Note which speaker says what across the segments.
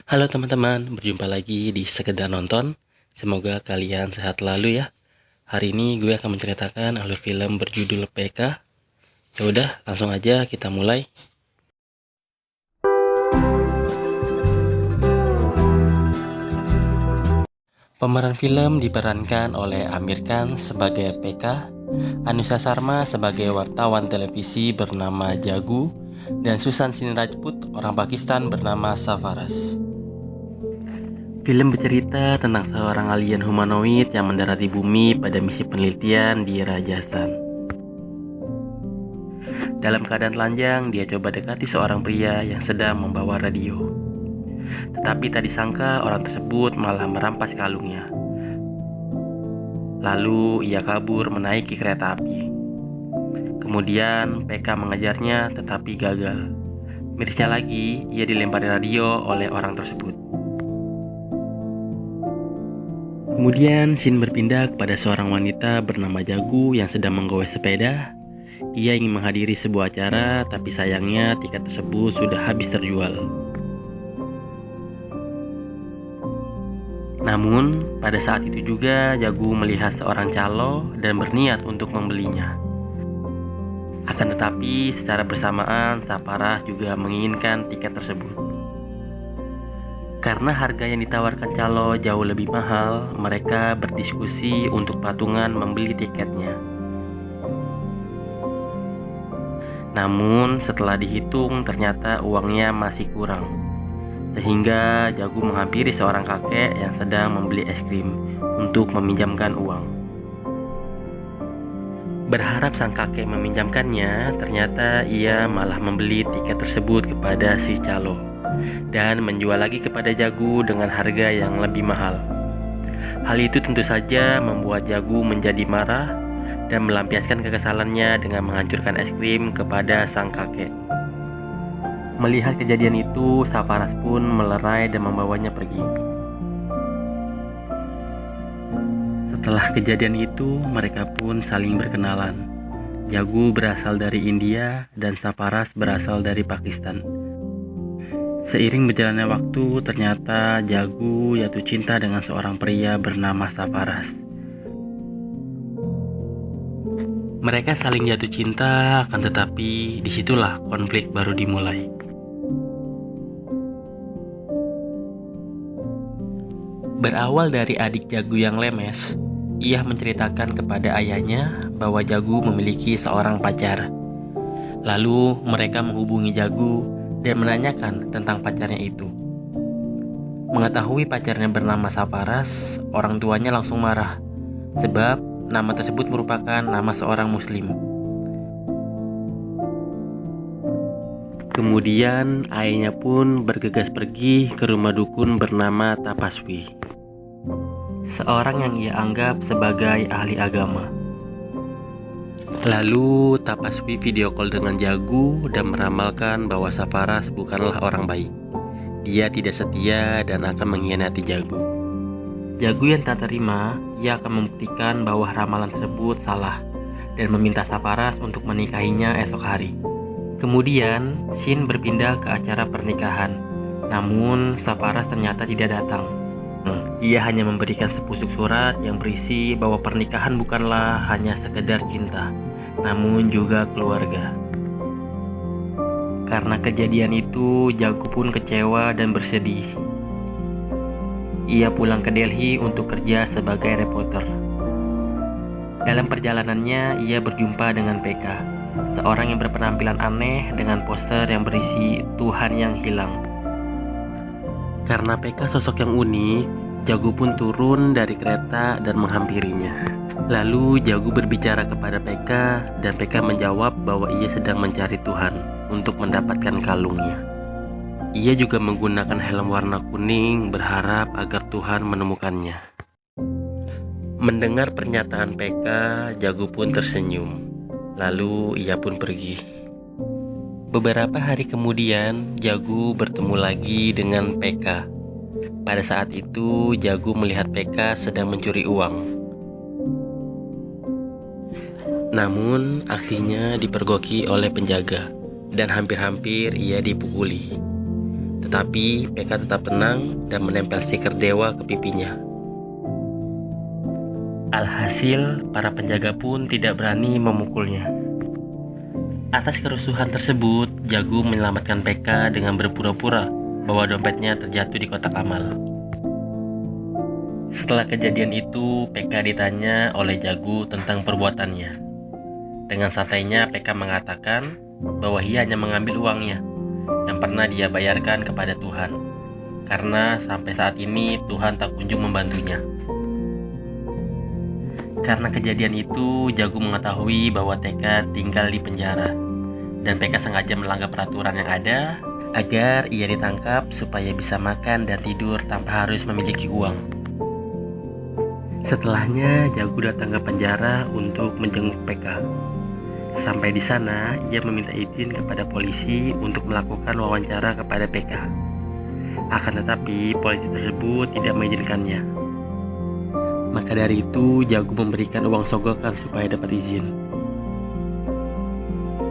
Speaker 1: Halo teman-teman, berjumpa lagi di Sekedar Nonton. Semoga kalian sehat selalu ya. Hari ini gue akan menceritakan alur film berjudul PK. Ya udah, langsung aja kita mulai. Pemeran film diperankan oleh Amir Khan sebagai PK, Anushka Sharma sebagai wartawan televisi bernama Jagu, dan Susan Singh Rajput orang Pakistan bernama Sarfaraz. Film bercerita tentang seorang alien humanoid yang mendarat di bumi pada misi penelitian di Rajasthan. Dalam keadaan telanjang, dia coba dekati seorang pria yang sedang membawa radio. Tetapi tak disangka orang tersebut malah merampas kalungnya. Lalu ia kabur menaiki kereta api. Kemudian PK mengejarnya tetapi gagal. Mirisnya lagi, ia dilempari radio oleh orang tersebut. Kemudian scene berpindah kepada seorang wanita bernama Jagu yang sedang menggoes sepeda. Ia ingin menghadiri sebuah acara, tapi sayangnya tiket tersebut sudah habis terjual. Namun, pada saat itu juga Jagu melihat seorang calo dan berniat untuk membelinya. Akan tetapi, secara bersamaan Sarfaraz juga menginginkan tiket tersebut. Karena harga yang ditawarkan calo jauh lebih mahal, mereka berdiskusi untuk patungan membeli tiketnya. Namun setelah dihitung ternyata uangnya masih kurang. Sehingga Jagu menghampiri seorang kakek yang sedang membeli es krim untuk meminjamkan uang. Berharap sang kakek meminjamkannya, ternyata ia malah membeli tiket tersebut kepada si calo dan menjual lagi kepada Jagu dengan harga yang lebih mahal. Hal itu tentu saja membuat Jagu menjadi marah dan melampiaskan kekesalannya dengan menghancurkan es krim kepada sang kakek. Melihat kejadian itu, Sarfaraz pun melerai dan membawanya pergi. Setelah kejadian itu, mereka pun saling berkenalan. Jagu berasal dari India dan Sarfaraz berasal dari Pakistan. Seiring berjalannya waktu, ternyata Jagu jatuh cinta dengan seorang pria bernama Sarfaraz. Mereka saling jatuh cinta, akan tetapi disitulah konflik baru dimulai. Berawal dari adik Jagu yang lemes, ia menceritakan kepada ayahnya bahwa Jagu memiliki seorang pacar. Lalu mereka menghubungi Jagu dan menanyakan tentang pacarnya itu. Mengetahui pacarnya bernama Sarfaraz, orang tuanya langsung marah, sebab nama tersebut merupakan nama seorang muslim. Kemudian ayahnya pun bergegas pergi ke rumah dukun bernama Tapaswi, seorang yang ia anggap sebagai ahli agama. Lalu Tapaswi video call dengan Jagu dan meramalkan bahwa Sarfaraz bukanlah orang baik. Dia tidak setia dan akan mengkhianati Jagu. Jagu yang tak terima, ia akan membuktikan bahwa ramalan tersebut salah dan meminta Sarfaraz untuk menikahinya esok hari. Kemudian scene berpindah ke acara pernikahan. Namun Sarfaraz ternyata tidak datang. Ia hanya memberikan sepusuk surat yang berisi bahwa pernikahan bukanlah hanya sekedar cinta, namun juga keluarga. Karena kejadian itu, Jagu pun kecewa dan bersedih. Ia pulang ke Delhi untuk kerja sebagai reporter. Dalam perjalanannya, ia berjumpa dengan PK, seorang yang berpenampilan aneh dengan poster yang berisi Tuhan yang hilang. Karena PK sosok yang unik, Jagu pun turun dari kereta dan menghampirinya. Lalu Jagu berbicara kepada PK dan PK menjawab bahwa ia sedang mencari Tuhan untuk mendapatkan kalungnya. Ia juga menggunakan helm warna kuning berharap agar Tuhan menemukannya. Mendengar pernyataan PK, Jagu pun tersenyum. Lalu ia pun pergi. Beberapa hari kemudian, Jagu bertemu lagi dengan PK. Pada saat itu, Jagu melihat PK sedang mencuri uang. Namun, aksinya dipergoki oleh penjaga dan hampir-hampir ia dipukuli. Tetapi PK tetap tenang dan menempel stiker dewa ke pipinya. Alhasil, para penjaga pun tidak berani memukulnya. Atas kerusuhan tersebut, Jagu menyelamatkan PK dengan berpura-pura bahwa dompetnya terjatuh di kotak amal. Setelah kejadian itu, PK ditanya oleh Jagu tentang perbuatannya. Dengan santainya, PK mengatakan bahwa ia hanya mengambil uangnya yang pernah dia bayarkan kepada Tuhan, karena sampai saat ini Tuhan tak kunjung membantunya. Karena kejadian itu, Jagu mengetahui bahwa TK tinggal di penjara, dan PK sengaja melanggar peraturan yang ada agar ia ditangkap supaya bisa makan dan tidur tanpa harus memiliki uang. Setelahnya, Jagu datang ke penjara untuk menjenguk PK. Sampai di sana, ia meminta izin kepada polisi untuk melakukan wawancara kepada PK. Akan tetapi, polisi tersebut tidak mengizinkannya. Maka dari itu, Jagu memberikan uang sogokan supaya dapat izin.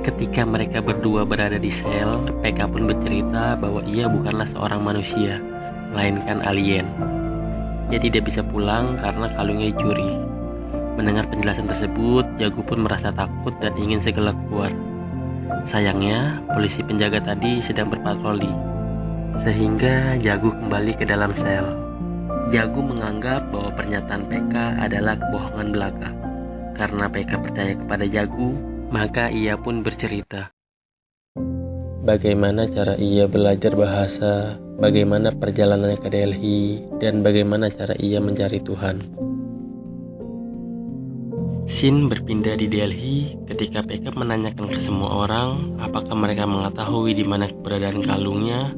Speaker 1: Ketika mereka berdua berada di sel, PK pun bercerita bahwa ia bukanlah seorang manusia, melainkan alien. Ia tidak bisa pulang karena kalungnya dicuri. Mendengar penjelasan tersebut, Jagu pun merasa takut dan ingin segera keluar. Sayangnya, polisi penjaga tadi sedang berpatroli, sehingga Jagu kembali ke dalam sel. Jagu menganggap bahwa pernyataan PK adalah kebohongan belaka. Karena PK percaya kepada Jagu, maka ia pun bercerita bagaimana cara ia belajar bahasa, bagaimana perjalanannya ke Delhi, dan bagaimana cara ia mencari Tuhan. Scene berpindah di Delhi ketika PK menanyakan ke semua orang apakah mereka mengetahui di mana keberadaan kalungnya.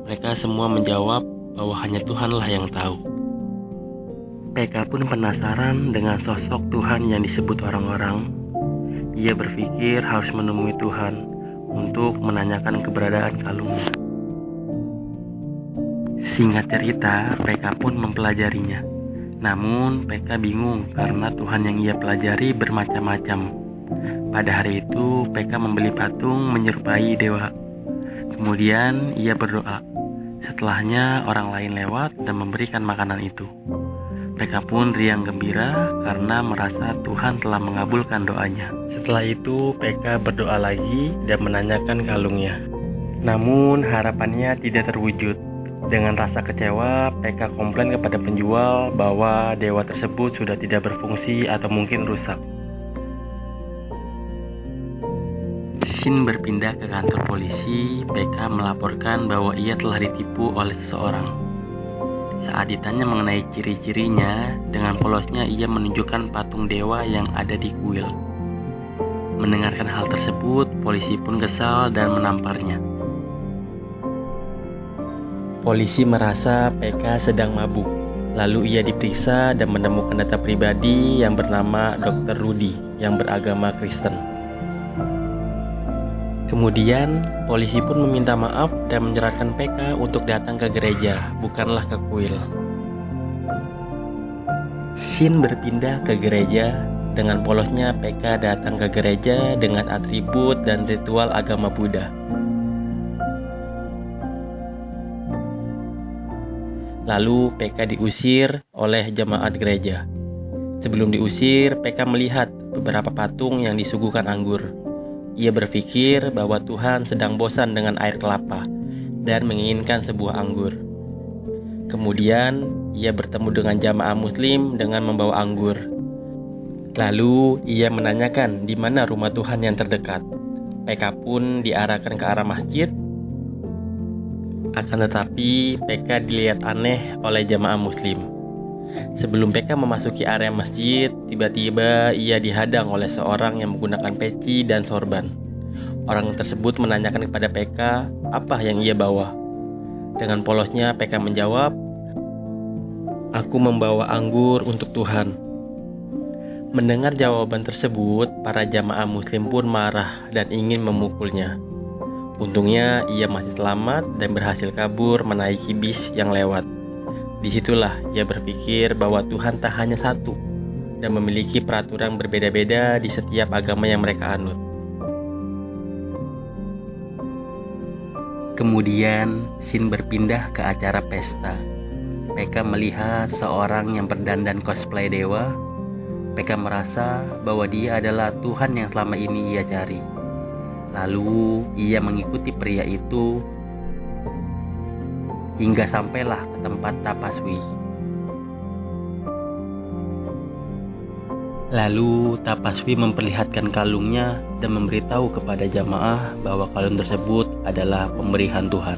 Speaker 1: Mereka semua menjawab bahwa hanya Tuhanlah yang tahu. PK pun penasaran dengan sosok Tuhan yang disebut orang-orang. Ia berpikir harus menemui Tuhan untuk menanyakan keberadaan kalungnya. Singkat cerita, PK pun mempelajarinya. Namun PK bingung karena Tuhan yang ia pelajari bermacam-macam. Pada hari itu PK membeli patung menyerupai dewa. Kemudian ia berdoa. Setelahnya orang lain lewat dan memberikan makanan itu. PK pun riang gembira karena merasa Tuhan telah mengabulkan doanya. Setelah itu PK berdoa lagi dan menanyakan kalungnya. Namun harapannya tidak terwujud. Dengan rasa kecewa, PK komplain kepada penjual bahwa dewa tersebut sudah tidak berfungsi atau mungkin rusak. Scene berpindah ke kantor polisi. PK melaporkan bahwa ia telah ditipu oleh seseorang. Saat ditanya mengenai ciri-cirinya, dengan polosnya ia menunjukkan patung dewa yang ada di kuil. Mendengarkan hal tersebut, polisi pun kesal dan menamparnya. Polisi merasa PK sedang mabuk. Lalu ia diperiksa dan menemukan data pribadi yang bernama Dr. Rudy yang beragama Kristen. Kemudian, polisi pun meminta maaf dan menyarankan PK untuk datang ke gereja, bukanlah ke kuil. Scene berpindah ke gereja. Dengan polosnya PK datang ke gereja dengan atribut dan ritual agama Buddha. Lalu PK diusir oleh jemaat gereja. Sebelum diusir, PK melihat beberapa patung yang disuguhkan anggur. Ia berpikir bahwa Tuhan sedang bosan dengan air kelapa dan menginginkan sebuah anggur. Kemudian, ia bertemu dengan jamaah muslim dengan membawa anggur. Lalu, ia menanyakan di mana rumah Tuhan yang terdekat. PK pun diarahkan ke arah masjid. Akan tetapi, PK dilihat aneh oleh jamaah muslim. Sebelum PK memasuki area masjid, tiba-tiba ia dihadang oleh seorang yang menggunakan peci dan sorban. Orang tersebut menanyakan kepada PK apa yang ia bawa. Dengan polosnya PK menjawab, "Aku membawa anggur untuk Tuhan." Mendengar jawaban tersebut, para jamaah muslim pun marah dan ingin memukulnya. Untungnya ia masih selamat dan berhasil kabur menaiki bis yang lewat. Disitulah ia berpikir bahwa Tuhan tak hanya satu dan memiliki peraturan berbeda-beda di setiap agama yang mereka anut. Kemudian scene berpindah ke acara pesta. Pekka melihat seorang yang berdandan cosplay dewa. Pekka merasa bahwa dia adalah Tuhan yang selama ini ia cari. Lalu ia mengikuti pria itu hingga sampailah ke tempat Tapaswi. Lalu Tapaswi memperlihatkan kalungnya dan memberitahu kepada jamaah bahwa kalung tersebut adalah pemberian Tuhan.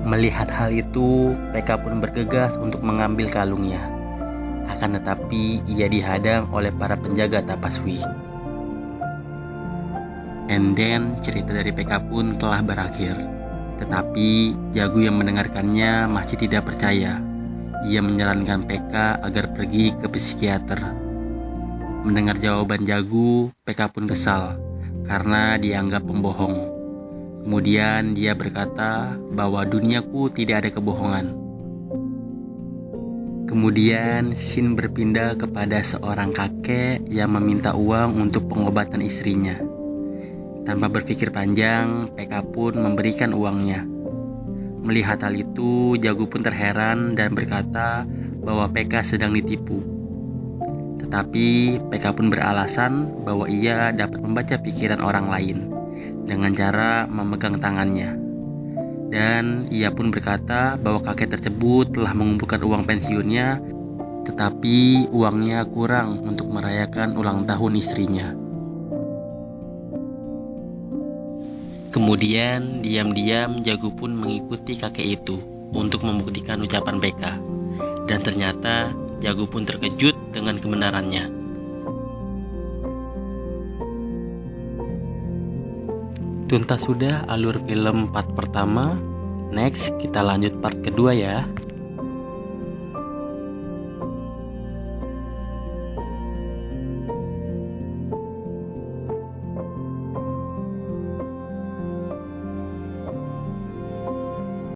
Speaker 1: Melihat hal itu, Pekka pun bergegas untuk mengambil kalungnya. Akan tetapi ia dihadang oleh para penjaga Tapaswi. And then cerita dari Pekka pun telah berakhir. Tetapi Jagu yang mendengarkannya masih tidak percaya. Ia menyarankan Pekka agar pergi ke psikiater. Mendengar jawaban Jagu, Pekka pun kesal karena dianggap pembohong. Kemudian dia berkata bahwa duniaku tidak ada kebohongan. Kemudian scene berpindah kepada seorang kakek yang meminta uang untuk pengobatan istrinya. Tanpa berpikir panjang, Pekka pun memberikan uangnya. Melihat hal itu, Jagu pun terheran dan berkata bahwa Pekka sedang ditipu. Tetapi Pekka pun beralasan bahwa ia dapat membaca pikiran orang lain dengan cara memegang tangannya. Dan ia pun berkata bahwa kakek tersebut telah mengumpulkan uang pensiunnya, tetapi uangnya kurang untuk merayakan ulang tahun istrinya. Kemudian diam-diam Jagu pun mengikuti kakek itu untuk membuktikan ucapan Pekka. Dan ternyata Jagu pun terkejut dengan kebenarannya. Tuntas sudah alur film part pertama. Next kita lanjut part kedua ya.